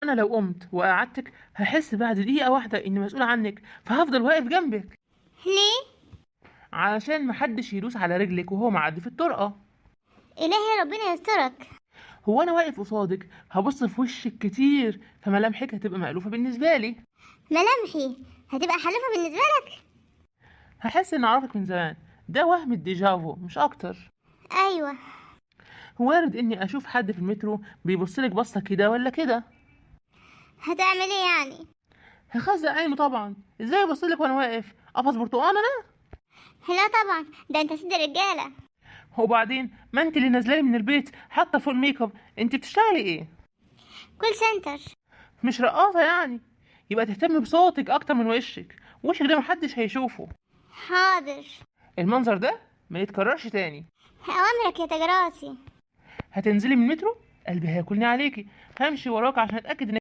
انا لو قمت وقعدتك هحس بعد دقيقة واحدة اني مسؤول عنك، فهفضل واقف جنبك ليه؟ علشان محدش يدوس على رجلك وهو معدي في الطرقة. الهي ربنا يسترك. هو انا واقف قصادك هبص في وشك كتير، فملامحك هتبقى مألوفة بالنسبة لي. ملامحي هتبقى حلوة بالنسبة لك؟ هحس اني اعرفك من زمان. ده وهم الديجافو مش اكتر. ايوه. وارد اني اشوف حد في المترو بيبصلك بصة كده ولا كده. هتعمل ايه يعني؟ هخزق عينه طبعا. ازاي ابصلك وانا واقف؟ قفص برتقان انا؟ لا طبعا، ده انت سيد الرجالة. وبعدين ما انت اللي نازله لي من البيت حاطه فوق الميك اب. انت بتشتغلي ايه؟ كول سنتر. مش رقاصه يعني؟ يبقى تهتمي بصوتك اكتر من وشك. وشك ده محدش هيشوفه. حاضر. المنظر ده ما يتكررش تاني. اوامرك يا تجراسي. هتنزلي من المترو قلبي هياكلني عليكي. همشي وراك عشان اتاكد